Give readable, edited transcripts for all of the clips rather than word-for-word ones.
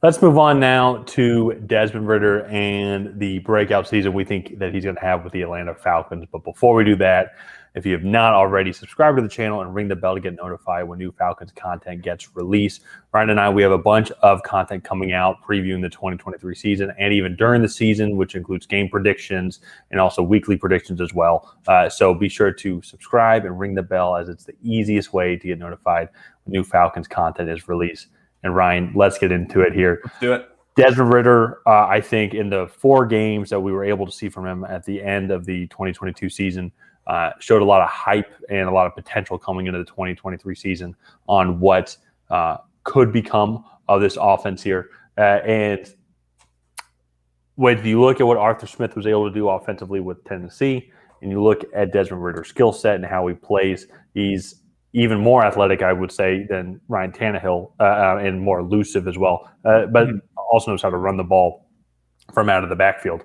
Let's move on now to Desmond Ridder and the breakout season we think that he's going to have with the Atlanta Falcons. But before we do that, if you have not already, subscribe to the channel and ring the bell to get notified when new Falcons content gets released. Ryan and I, we have a bunch of content coming out previewing the 2023 season and even during the season, which includes game predictions and also weekly predictions as well. So be sure to subscribe and ring the bell, as it's the easiest way to get notified when new Falcons content is released. And Ryan, let's get into it here. Let's do it. Desmond Ridder, I think in the 4 games that we were able to see from him at the end of the 2022 season, showed a lot of hype and a lot of potential coming into the 2023 season on what could become of this offense here. And when you look at what Arthur Smith was able to do offensively with Tennessee, and you look at Desmond Ridder's skill set and how he plays, he's even more athletic, I would say, than Ryan Tannehill, and more elusive as well, but also knows how to run the ball from out of the backfield.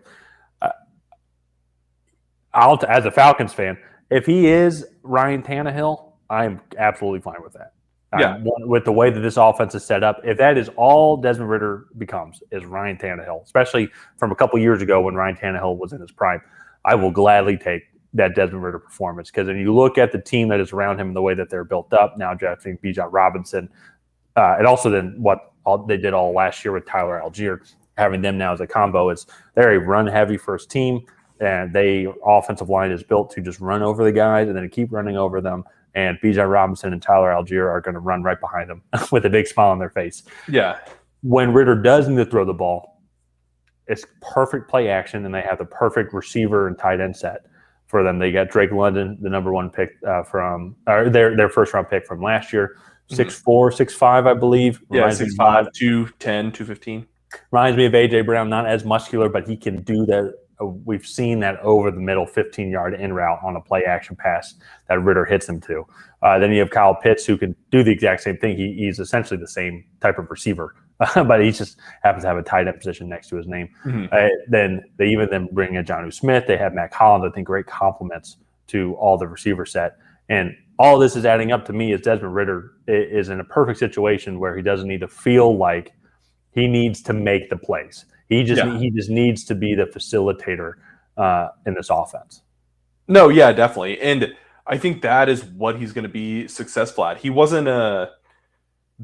As a Falcons fan, if he is Ryan Tannehill, I'm absolutely fine with that. Yeah. With the way that this offense is set up, if that is all Desmond Ridder becomes, is Ryan Tannehill, especially from a couple years ago when Ryan Tannehill was in his prime, I will gladly take that Desmond Ridder performance. Because when you look at the team that is around him and the way that they're built up, now drafting Bijan Robinson, and also then what they did all last year with Tyler Algier, having them now as a combo, they're a run-heavy first team. And they offensive line is built to just run over the guys and then keep running over them. And Bijan Robinson and Tyler Algier are going to run right behind them with a big smile on their face. Yeah. When Ritter does need to throw the ball, it's perfect play action, and they have the perfect receiver and tight end set for them. They got Drake London, the number 1 pick from their first round pick from last year, 6'4", 6'5", I believe. Yeah, 6'5", 210, 215. Reminds me of A.J. Brown, not as muscular, but he can do that. We've seen that over the middle 15-yard in route on a play action pass that Ritter hits him to. Then you have Kyle Pitts, who can do the exact same thing. He's essentially the same type of receiver, but he just happens to have a tight end position next to his name. Then they even bring in Jonnu Smith. They have Matt Collins. I think great compliments to all the receiver set. And all this is adding up to me as Desmond Ritter is in a perfect situation where he doesn't need to feel like he needs to make the plays. He just needs to be the facilitator in this offense. No, yeah, definitely. And I think that is what he's going to be successful at. He wasn't a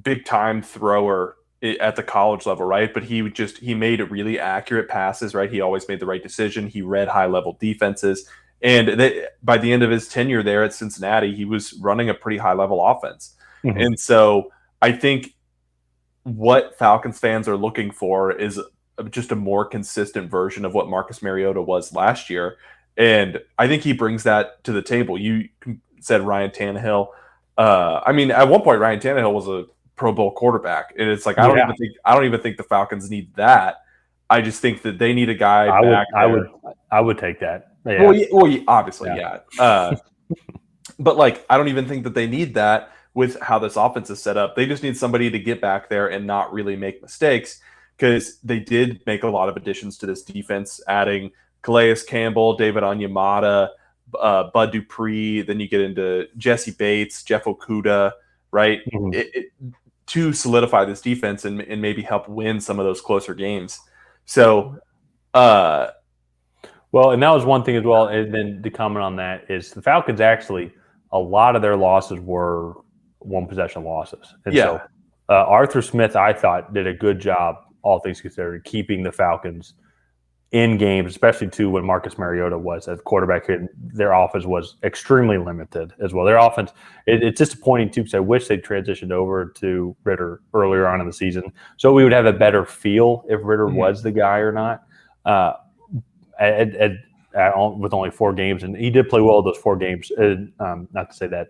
big-time thrower at the college level, right? But he made really accurate passes, right? He always made the right decision. He read high-level defenses. And by the end of his tenure there at Cincinnati, he was running a pretty high-level offense. And so I think what Falcons fans are looking for is just a more consistent version of what Marcus Mariota was last year. And I think he brings that to the table. You said Ryan Tannehill. I mean, at one point, Ryan Tannehill was a Pro Bowl quarterback. And it's like, I don't even think the Falcons need that. I just think that they need a guy I would take that. Yeah. Well, obviously, yeah. But like, I don't even think that they need that with how this offense is set up. They just need somebody to get back there and not really make mistakes, because they did make a lot of additions to this defense, adding Calais Campbell, David Onyemata, Bud Dupree. Then you get into Jesse Bates, Jeff Okudah, right? To solidify this defense and maybe help win some of those closer games. So, well, and that was one thing as well. And then to comment on that is the Falcons actually, a lot of their losses were 1-possession losses. And so Arthur Smith, I thought, did a good job, all things considered, keeping the Falcons in games, especially too when Marcus Mariota was at quarterback. Their offense was extremely limited as well. Their offense, it's disappointing too, because I wish they transitioned over to Ritter earlier on in the season, so we would have a better feel if Ritter was the guy or not. With only 4 games, and he did play well those 4 games. Not to say that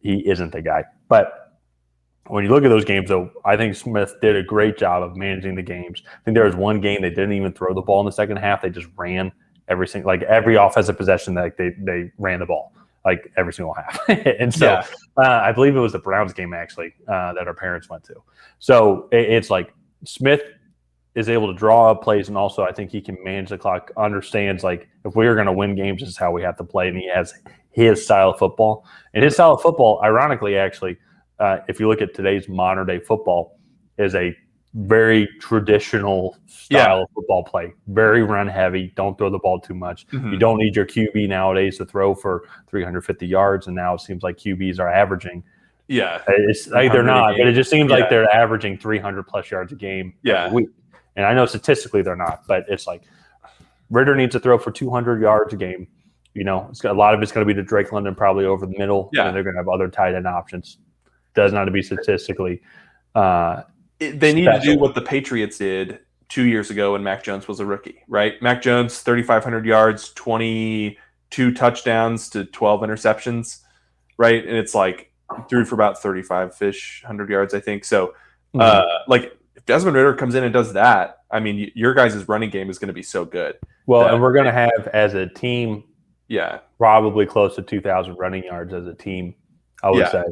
he isn't the guy, but when you look at those games, though, I think Smith did a great job of managing the games. I think there was one game they didn't even throw the ball in the second half. They just ran every offensive possession that they ran the ball, like every single half. And so I believe it was the Browns game, actually, that our parents went to. So it's like Smith is able to draw up plays, and also I think he can manage the clock, understands, like, if we are going to win games, this is how we have to play, and he has his style of football. And his style of football, ironically, actually, if you look at today's modern-day football, is a very traditional style of football play, very run heavy. Don't throw the ball too much. You don't need your QB nowadays to throw for 350 yards, and now it seems like QBs are averaging. It's like they're not, but it just seems like they're averaging 300 plus yards a game every week. And I know statistically they're not, but it's like Ritter needs to throw for 200 yards a game. You know, a lot of it's going to be to Drake London probably over the middle, and they're going to have other tight end options. Does not to be statistically. They need to do what the Patriots did 2 years ago when Mac Jones was a rookie, right? Mac Jones, 3,500 yards, 22 touchdowns to 12 interceptions, right? And it's like threw for about 35-ish, 100 yards, I think. So, like, if Desmond Ridder comes in and does that, I mean, your guys' running game is going to be so good. Well, and we're going to have, as a team, probably close to 2,000 running yards as a team, I would say.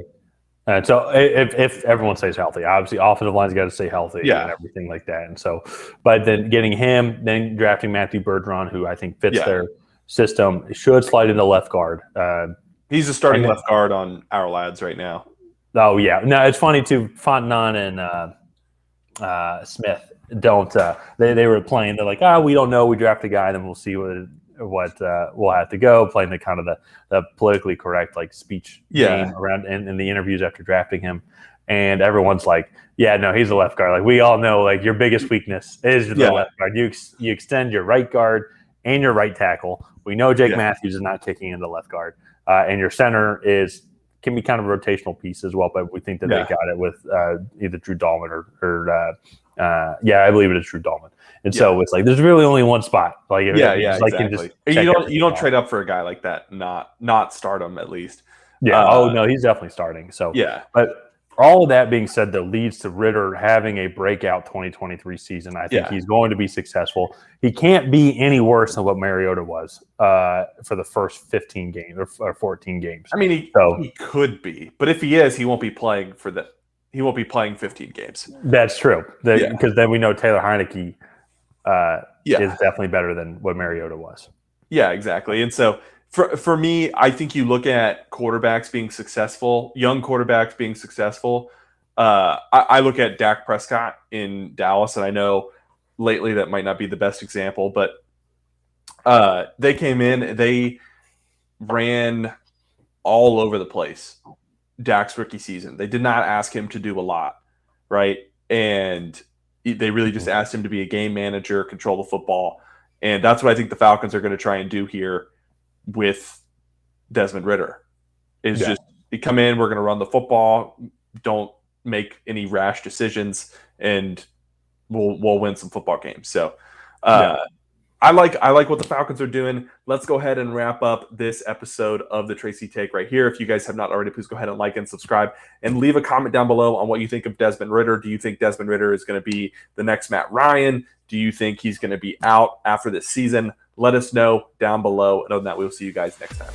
And so if everyone stays healthy, obviously offensive line's got to stay healthy and everything like that. And so, but then getting him, then drafting Matthew Bergeron, who I think fits their system, should slide into left guard. He's a starting left guard on our lads right now. Oh, yeah. No, it's funny, too. Fontenon and Smith don't they were playing. They're like, we don't know. We draft a guy, then we'll see what we'll have to go, playing the kind of the politically correct like speech game around in the interviews after drafting him. And everyone's like, no, he's a left guard. Like, we all know, like, your biggest weakness is the left guard. You extend your right guard and your right tackle. We know Jake Matthews is not kicking into left guard. And your center can be kind of a rotational piece as well, but we think that they got it with either Drew Dahlman or I believe it is Drew Dahlman. And so it's like there's really only one spot. Like exactly. You don't trade up for a guy like that, not start him at least. No, he's definitely starting. So but all of that being said, though, leads to Ritter having a breakout 2023 season. I think he's going to be successful. He can't be any worse than what Mariota was for the first 15 games or 14 games. I mean, he could be, but if he is, he won't be playing he won't be playing 15 games. That's true. Because then we know Taylor Heineke is definitely better than what Mariota was. Yeah, exactly. And so for me, I think you look at quarterbacks being successful, young quarterbacks being successful. I look at Dak Prescott in Dallas, and I know lately that might not be the best example, but they came in, they ran all over the place Dak's rookie season. They did not ask him to do a lot, right? And they really just asked him to be a game manager, control the football. And that's what I think the Falcons are going to try and do here with Desmond Ridder. Is just you come in, we're going to run the football, don't make any rash decisions, and we'll win some football games. So I like what the Falcons are doing. Let's go ahead and wrap up this episode of the Tracy Take right here. If you guys have not already, please go ahead and like and subscribe and leave a comment down below on what you think of Desmond Ridder. Do you think Desmond Ridder is going to be the next Matt Ryan? Do you think he's going to be out after this season? Let us know down below. And other than that, we'll see you guys next time.